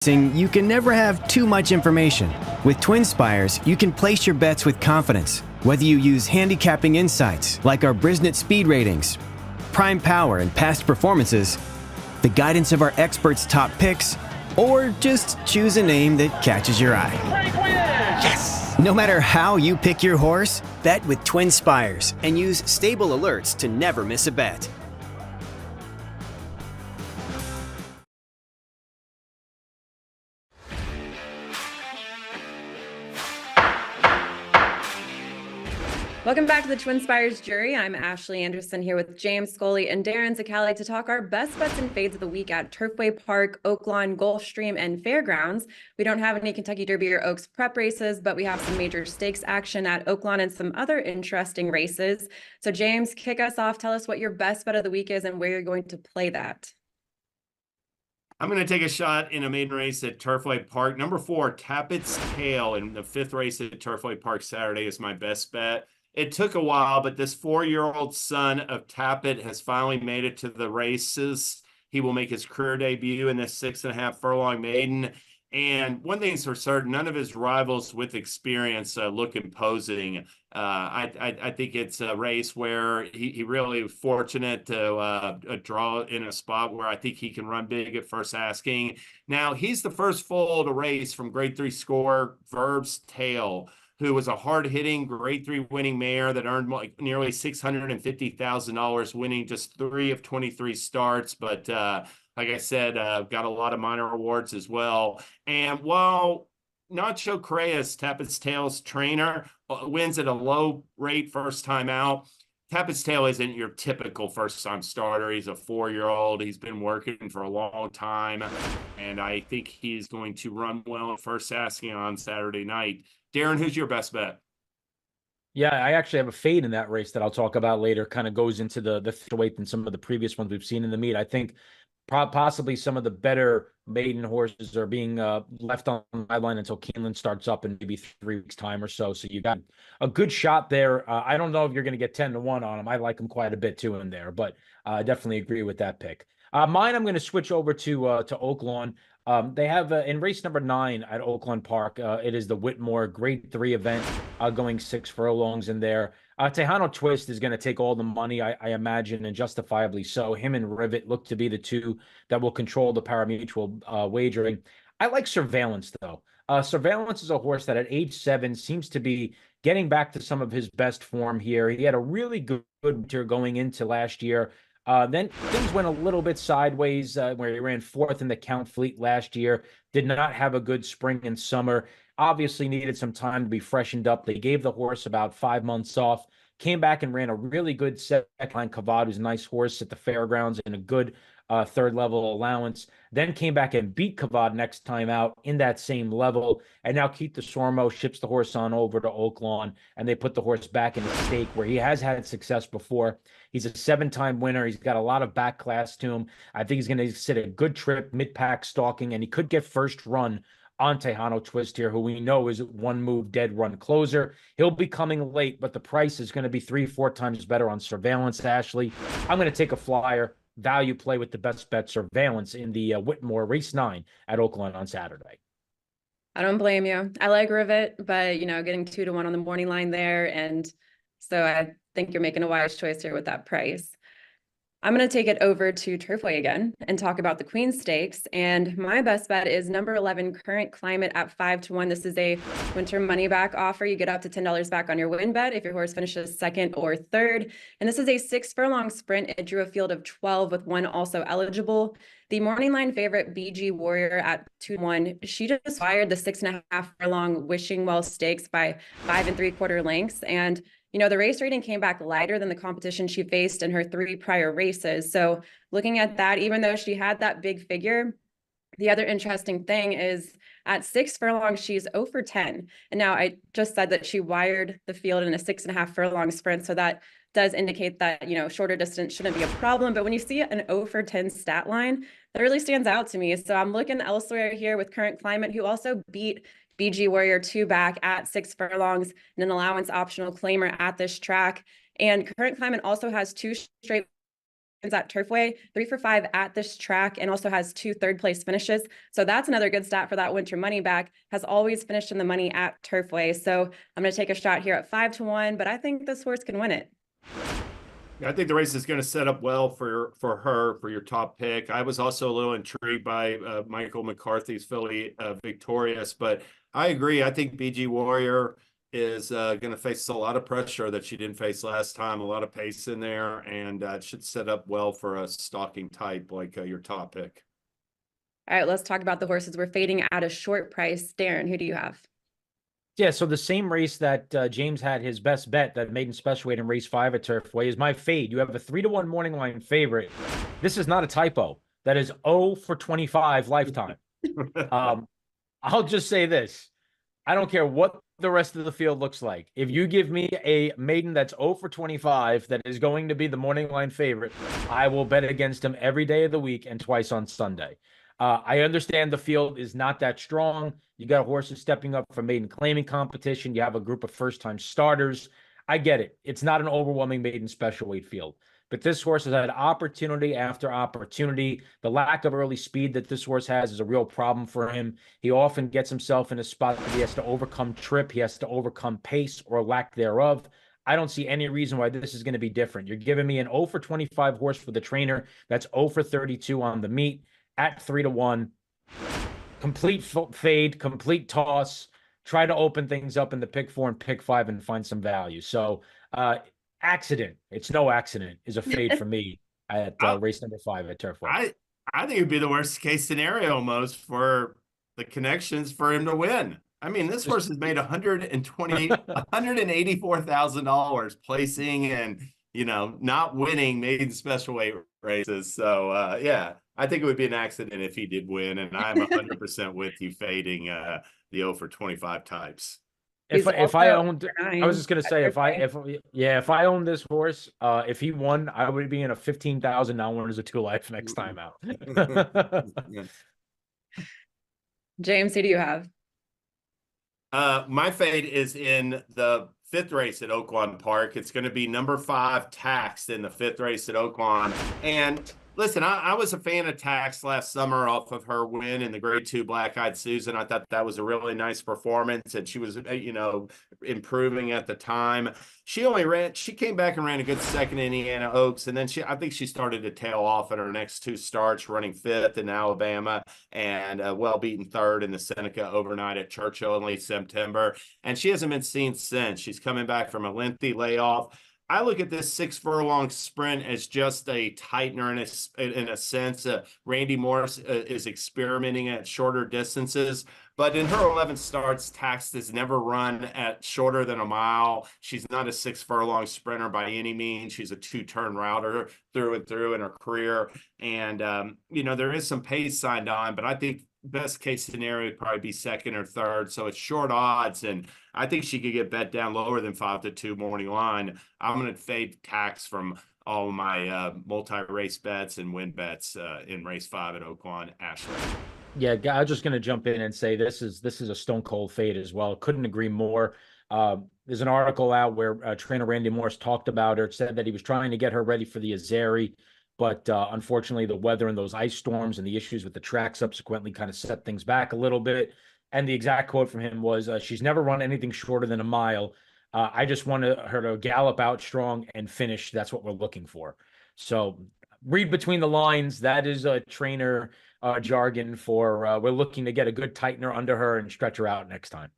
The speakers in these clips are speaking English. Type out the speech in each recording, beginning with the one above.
You can never have too much information. With TwinSpires, you can place your bets with confidence. Whether you use handicapping insights like our Brisnet speed ratings, prime power and past performances, the guidance of our experts' top picks, or just choose a name that catches your eye. Yes! No matter how you pick your horse, bet with TwinSpires and use stable alerts to never miss a bet. Welcome back to the TwinSpires Jury. I'm Ashley Anderson here with James Scully and Darin Zoccali to talk our best bets and fades of the week at Turfway Park, Oaklawn, Gulfstream and Fair Grounds. We don't have any Kentucky Derby or Oaks prep races, but we have some major stakes action at Oaklawn and some other interesting races. So James, kick us off. Tell us what your best bet of the week is and where you're going to play that. I'm going to take a shot in a maiden race at Turfway Park. Number 4, Tapit's Tail in the 5th race at Turfway Park Saturday is my best bet. It took a while, but this 4-year-old son of Tapit has finally made it to the races. He will make his career debut in this 6.5 furlong maiden. And one thing's for certain, none of his rivals with experience look imposing. I think it's a race where he really was fortunate to draw in a spot where I think he can run big at first asking. Now, he's the first foal to race from Grade 3 score, Verb's Tail, who was a hard-hitting Grade 3 winning mare that earned like nearly $650,000, winning just 3 of 23 starts. But like I said, got a lot of minor awards as well. And while Nacho Correa's Tapit's Tail's trainer wins at a low rate first time out, Tapit's Tail isn't your typical first-time starter. He's a 4-year-old. He's been working for a long time, and I think he's going to run well at first asking on Saturday night. Darin, who's your best bet? Yeah, I actually have a fade in that race that I'll talk about later. Kind of goes into the weight than some of the previous ones we've seen in the meet. I think possibly some of the better maiden horses are being left on my line until Keeneland starts up in maybe 3 weeks' time or so. So you got a good shot there. I don't know if you're going to get 10-1 on him. I like him quite a bit too in there, but I definitely agree with that pick. Mine, I'm going to switch over to Oaklawn. They have in race number 9 at Oaklawn Park. It is the Whitmore Grade 3 event, going 6 furlongs in there. Tejano Twist is going to take all the money, I imagine, and justifiably so. Him and Rivet look to be the two that will control the parimutuel wagering. I like Surveillance, though. Surveillance is a horse that at age 7 seems to be getting back to some of his best form here. He had a really good winter going into last year. Then things went a little bit sideways where he ran 4th in the Count Fleet last year. Did not have a good spring and summer. Obviously needed some time to be freshened up. They gave the horse about 5 months off. Came back and ran a really good second-line Cavad, who's a nice horse at the fairgrounds and a good third-level allowance. Then came back and beat Cavad next time out in that same level. And now Keith DeSormo ships the horse on over to Oaklawn, and they put the horse back in the stake where he has had success before. He's a 7-time winner. He's got a lot of back class to him. I think he's going to sit a good trip, mid-pack stalking, and he could get first run on Tejano Twist here, who we know is one move dead run closer. He'll be coming late, but the price is going to be 3-4 times better on Surveillance, Ashley. I'm going to take a flyer, value play with the best bet Surveillance in the Whitmore race 9 at Oaklawn on Saturday. I don't blame you. I like Rivet, but getting 2-1 on the morning line there. And so I think you're making a wise choice here with that price. I'm going to take it over to Turfway again and talk about the Queen Stakes. And my best bet is number 11, Current Climate at 5-1. This is a winter money back offer. You get up to $10 back on your win bet if your horse finishes 2nd or 3rd. And this is a 6 furlong sprint. It drew a field of 12 with 1 also eligible. The morning line favorite, BG Warrior at 2-1. She just fired the 6.5 furlong Wishing Well Stakes by 5 3/4 lengths. And the race rating came back lighter than the competition she faced in her 3 prior races. So looking at that, even though she had that big figure, the other interesting thing is at 6 furlongs, she's 0 for 10. And now I just said that she wired the field in a 6.5 furlong sprint. So that does indicate that, shorter distance shouldn't be a problem. But when you see an 0 for 10 stat line, that really stands out to me. So I'm looking elsewhere here with Current Climate, who also beat BG Warrior 2 back at 6 furlongs and an allowance optional claimer at this track. And Current Climate also has 2 straight at Turfway, 3 for 5 at this track, and also has 2 third-place finishes. So that's another good stat for that winter money back. Has always finished in the money at Turfway. So I'm going to take a shot here at 5-1, but I think this horse can win it. I think the race is going to set up well for her for your top pick. I was also a little intrigued by Michael McCarthy's filly Victorious, but I agree. I think BG Warrior is going to face a lot of pressure that she didn't face last time. A lot of pace in there, and it should set up well for a stalking type like your top pick. All right, let's talk about the horses we're fading at a short price. Darin, who do you have? Yeah, so the same race that James had his best bet, that maiden special weight in race 5 at Turfway, is my fade. You have a 3-1 morning line favorite. This is not a typo. That is 0 for 25 lifetime. I'll just say this. I don't care what the rest of the field looks like. If you give me a maiden that's 0 for 25 that is going to be the morning line favorite, I will bet against him every day of the week and twice on Sunday. I understand the field is not that strong. You got horses stepping up for maiden claiming competition. You have a group of first-time starters. I get it. It's not an overwhelming maiden special weight field. But this horse has had opportunity after opportunity. The lack of early speed that this horse has is a real problem for him. He often gets himself in a spot that he has to overcome trip. He has to overcome pace or lack thereof. I don't see any reason why this is going to be different. You're giving me an 0 for 25 horse for the trainer. That's 0 for 32 on the meet at 3-1. Complete fade, complete toss. Try to open things up in the pick 4 and pick 5 and find some value. So accident, it's no accident, is a fade for me at race number 5 at Turfway. I think it'd be the worst case scenario almost for the connections for him to win. I mean, this horse has made $184,000 placing and, you know, not winning maiden special weight races. So yeah, I think it would be an accident if he did win, and I'm 100% with you fading the 0 for 25 types. If I owned, I was just gonna say, if I owned this horse, if he won, I would be in a $15,000 now winners of 2 life next time out. James, who do you have? My fade is in the 5th race at Oaklawn Park. It's going to be number 5 Taxed in the 5th race at Oaklawn. And listen, I was a fan of Tax last summer off of her win in the Grade 2 Black Eyed Susan. I thought that was a really nice performance, and she was, you know, improving at the time. She came back and ran a good second in Indiana Oaks, and then I think she started to tail off in her next 2 starts, running 5th in Alabama and well-beaten 3rd in the Seneca overnight at Churchill in late September. And she hasn't been seen since. She's coming back from a lengthy layoff. I look at this 6 furlong sprint as just a tightener in a sense. Randy Morris is experimenting at shorter distances, but in her 11 starts, Taxed has never run at shorter than a mile. She's not a 6 furlong sprinter by any means. She's a 2-turn router through and through in her career. And, you know, there is some pace signed on, but I think best case scenario would probably be 2nd or 3rd. So it's short odds, and I think she could get bet down lower than 5-2 morning line. I'm going to fade Tax from all my multi-race bets and win bets in race 5 at Oaklawn. Ashley. Yeah, I'm just going to jump in and say this is a stone cold fade as well. Couldn't agree more. There's an article out where trainer Randy Morris talked about her, said that he was trying to get her ready for the Azeri, but unfortunately the weather and those ice storms and the issues with the track subsequently kind of set things back a little bit. And the exact quote from him was, she's never run anything shorter than a mile. I just want her to gallop out strong and finish. That's what we're looking for. So read between the lines. That is a trainer jargon for we're looking to get a good tightener under her and stretch her out next time.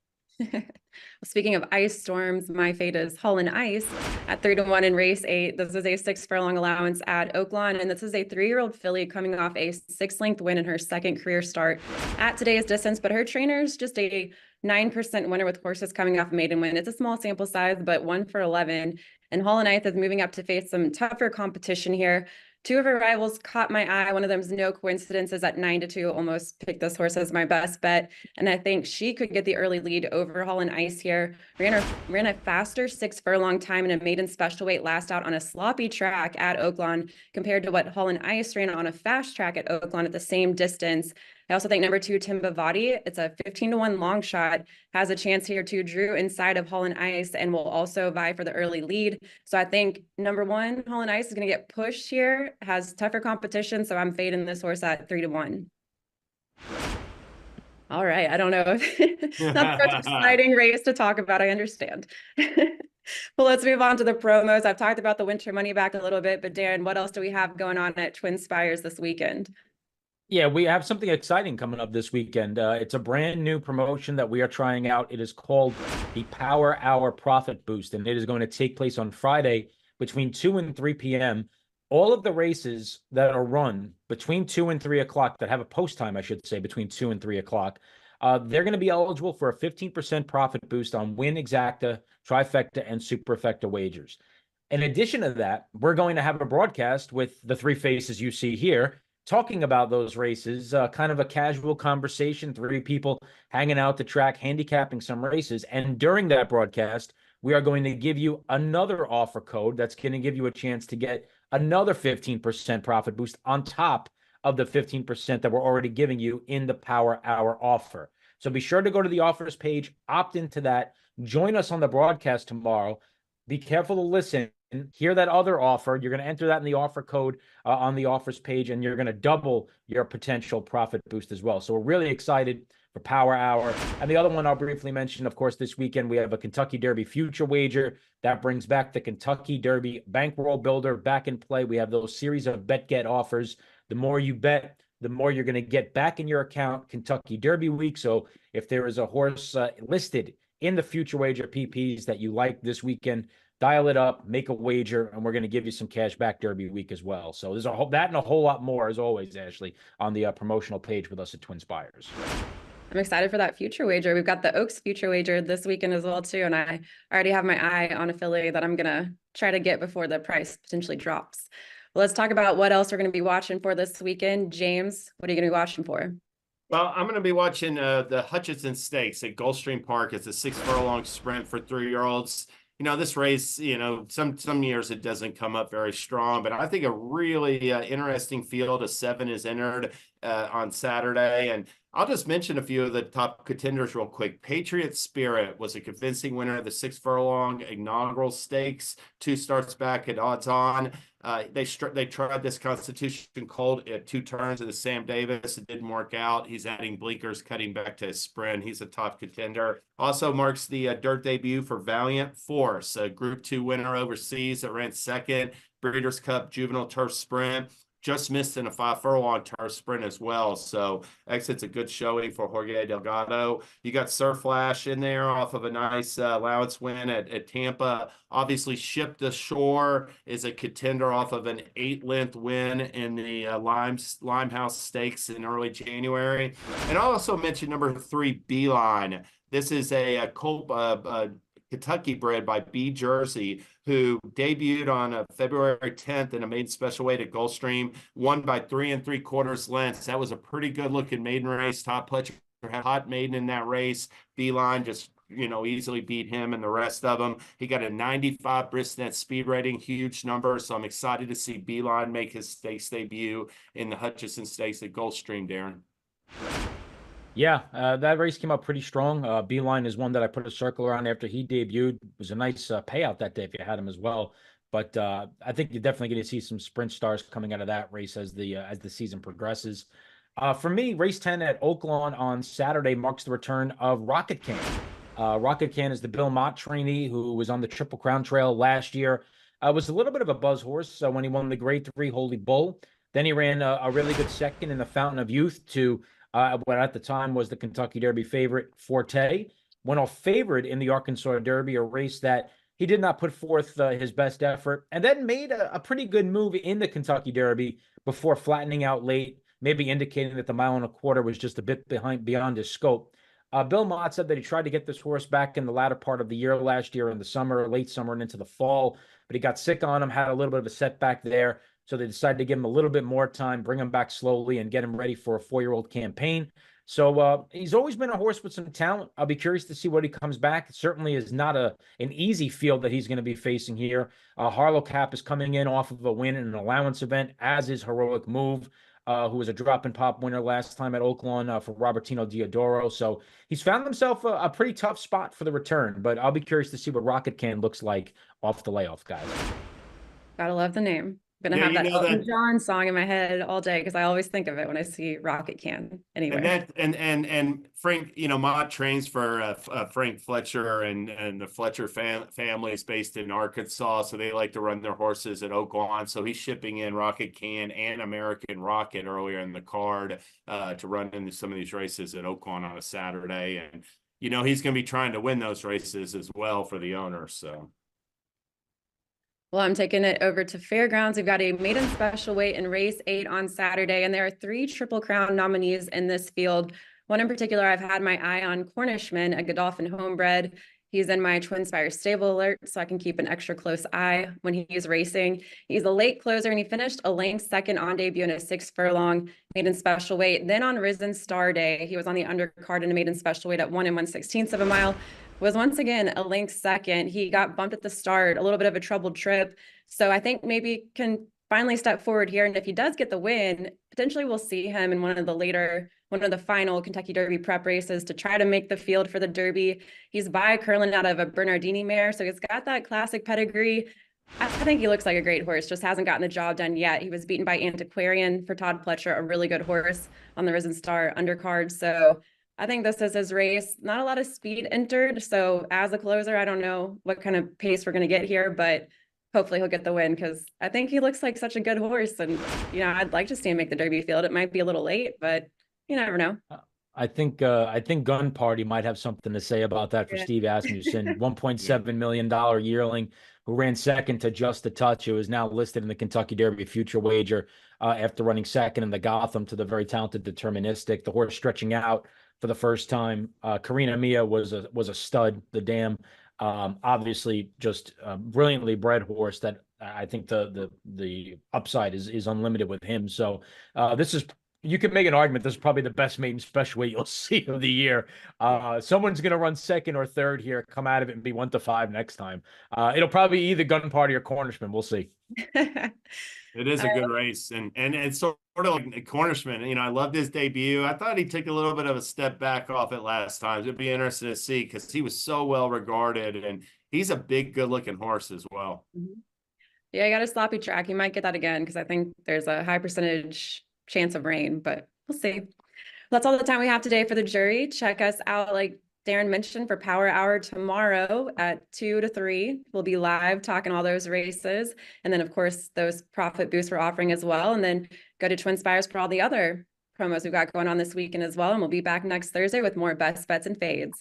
Speaking of ice storms, my fade is Holland Ice at 3-1 in race 8. This is a 6 furlong allowance at Oaklawn, and this is a 3-year-old filly coming off a 6-length win in her 2nd career start at today's distance. But her trainer is just a 9% winner with horses coming off a maiden win. It's a small sample size, but 1 for 11. And Holland Ice is moving up to face some tougher competition here. 2 of her rivals caught my eye. One of them is no coincidences at 9-2. Almost picked this horse as my best bet. And I think she could get the early lead over Holland Ice here. Ran a faster 6 furlong time in a maiden special weight last out on a sloppy track at Oaklawn compared to what Holland Ice ran on a fast track at Oaklawn at the same distance. I also think number 2, Timbavati, it's a 15-1 long shot, has a chance here too. Drew inside of Hall and Ice and will also vie for the early lead. So I think number 1, Hall and Ice is going to get pushed here, has tougher competition. So I'm fading this horse at 3-1. All right. I don't know if not the most exciting race to talk about. I understand. Well, let's move on to the promos. I've talked about the winter money back a little bit, but Darin, what else do we have going on at TwinSpires this weekend? Yeah, we have something exciting coming up this weekend. It's a brand new promotion that we are trying out. It is called the Power Hour Profit Boost, and it is going to take place on Friday between 2 and 3 p.m. All of the races that are run between 2 and 3 o'clock, that have a post time, I should say, between 2 and 3 o'clock, they're going to be eligible for a 15% profit boost on win, exacta, trifecta, and superfecta wagers. In addition to that, we're going to have a broadcast with the 3 faces you see here, talking about those races, kind of a casual conversation, 3 people hanging out the track, handicapping some races. And during that broadcast, we are going to give you another offer code that's going to give you a chance to get another 15% profit boost on top of the 15% that we're already giving you in the Power Hour offer. So be sure to go to the offers page, opt into that, join us on the broadcast tomorrow. Be careful to listen, hear that other offer. You're going to enter that in the offer code on the offers page, and you're going to double your potential profit boost as well. So we're really excited for Power Hour. And the other one I'll briefly mention, of course, this weekend we have a Kentucky Derby future wager that brings back the Kentucky Derby bankroll builder back in play. We have those series of bet get offers. The more you bet, the more you're going to get back in your account Kentucky Derby week. So if there is a horse listed in the future wager PPs that you like this weekend, dial it up, make a wager, and we're going to give you some cash back Derby week as well. So there's that and a whole lot more, as always, Ashley, on the promotional page with us at TwinSpires. I'm excited for that future wager. We've got the Oaks future wager this weekend as well too, and I already have my eye on a filly that I'm gonna try to get before the price potentially drops. Well, let's talk about what else we're gonna be watching for this weekend. James, what are you gonna be watching for? Well, I'm going to be watching the Hutchinson Stakes at Gulfstream Park. It's a 6-furlong sprint for 3-year-olds. You know, this race, you know, some years it doesn't come up very strong, but I think a really interesting field of 7 is entered on Saturday. And I'll just mention a few of the top contenders real quick. Patriot Spirit was a convincing winner of the 6-furlong inaugural stakes, 2 starts back at odds on. They tried this Constitution Colt at 2 turns of the Sam Davis. It didn't work out. He's adding blinkers, cutting back to his sprint. He's a top contender. Also marks the dirt debut for Valiant Force, a Group 2 winner overseas that ran 2nd. Breeders' Cup Juvenile Turf Sprint. Just missed in a 5-furlong turf sprint as well. So exit's a good showing for Jorge Delgado. You got Surf Flash in there off of a nice allowance win at Tampa. Obviously, Shipped Ashore is a contender off of an 8-length win in the Limehouse Stakes in early January. And I'll also mention number 3, Beeline. This is a colt Kentucky bred by B Jersey, who debuted on February 10th in a maiden special weight at Gulfstream, won by 3 3/4 lengths. That was a pretty good looking maiden race. Top Pletcher had hot maiden in that race. Beeline just, you know, easily beat him and the rest of them. He got a 95 Bristnet speed rating, huge number. So I'm excited to see Beeline make his stakes debut in the Hutchinson Stakes at Gulfstream, Darin. Yeah, that race came out pretty strong. Beeline is one that I put a circle around after he debuted. It was a nice payout that day if you had him as well. But I think you're definitely going to see some sprint stars coming out of that race as the season progresses. For me, race 10 at Oaklawn on Saturday marks the return of Rocket Can. Rocket Can is the Bill Mott trainee who was on the Triple Crown Trail last year. Was a little bit of a buzz horse when he won the Grade 3 Holy Bull. Then he ran a really good second in the Fountain of Youth to what at the time was the Kentucky Derby favorite, Forte. Went off favorite in the Arkansas Derby, a race that he did not put forth his best effort, and then made a pretty good move in the Kentucky Derby before flattening out late, maybe indicating that the 1 1/4 was just a bit beyond his scope. Bill Mott said that he tried to get this horse back in the latter part of the year last year in the summer, late summer and into the fall, but he got sick on him, had a little bit of a setback there. So they decided to give him a little bit more time, bring him back slowly, and get him ready for a 4-year-old campaign. So he's always been a horse with some talent. I'll be curious to see what he comes back. It certainly is not an easy field that he's going to be facing here. Harlow Cap is coming in off of a win in an allowance event, as is Heroic Move. who was a drop and pop winner last time at Oaklawn for Robertino Diodoro. So he's found himself a pretty tough spot for the return, but I'll be curious to see what Rocket Can looks like off the layoff, guys. Gotta love the name. Gonna Yeah, have you that know Elton that- John song in my head all day because I always think of it when I see Rocket Can anywhere. And that and Frank, Mott trains for Frank Fletcher and the Fletcher family is based in Arkansas, so they like to run their horses at Oaklawn. So he's shipping in Rocket Can and American Rocket earlier in the card to run into some of these races at Oaklawn on a Saturday, and he's going to be trying to win those races as well for the owner. So. Well, I'm taking it over to Fairgrounds. We've got a maiden special weight in race 8 on Saturday, and there are 3 Triple Crown nominees in this field. One in particular, I've had my eye on, Cornishman, a Godolphin homebred. He's in my TwinSpires stable alert, so I can keep an extra close eye when he's racing. He's a late closer, and he finished a length second on debut in a 6 furlong maiden special weight. Then on Risen Star Day, he was on the undercard in a maiden special weight at 1 1/16 of a mile. Was once again a length second. He got bumped at the start, a little bit of a troubled trip. So I think maybe can finally step forward here. And if he does get the win, potentially we'll see him in one of the final Kentucky Derby prep races to try to make the field for the Derby. He's by Curlin out of a Bernardini mare. So he's got that classic pedigree. I think he looks like a great horse, just hasn't gotten the job done yet. He was beaten by Antiquarian for Todd Pletcher, a really good horse on the Risen Star undercard. So I think this is his race. Not a lot of speed entered. So as a closer, I don't know what kind of pace we're going to get here, but hopefully he'll get the win because I think he looks like such a good horse. And, I'd like to see him make the Derby field. It might be a little late, but you never know. I think Gun Party might have something to say about that for Steve Asmussen. $1.7 million yearling who ran second to Just a Touch, who is now listed in the Kentucky Derby future wager after running second in the Gotham to the very talented Deterministic. The horse stretching out for the first time. Karina Mia was a stud. The dam, obviously, just a brilliantly bred horse that I think the upside is unlimited with him. So you can make an argument this is probably the best maiden special weight you'll see of the year. Someone's going to run second or third here, come out of it and be 1-5 next time. It'll probably be either Gun Party or Cornishman. We'll see. It is a good race, and it's sort of like Cornishman. I loved his debut. I thought he took a little bit of a step back off it last time. It'd be interesting to see because he was so well regarded, and he's a big, good-looking horse as well. Yeah, I got a sloppy track. You might get that again because I think there's a high percentage chance of rain, but we'll see. That's all the time we have today for the jury. Check us out, like Darin mentioned, for Power Hour tomorrow at 2 to 3. We'll be live talking all those races. And then, of course, those profit boosts we're offering as well. And then go to TwinSpires for all the other promos we've got going on this weekend as well. And we'll be back next Thursday with more best bets and fades.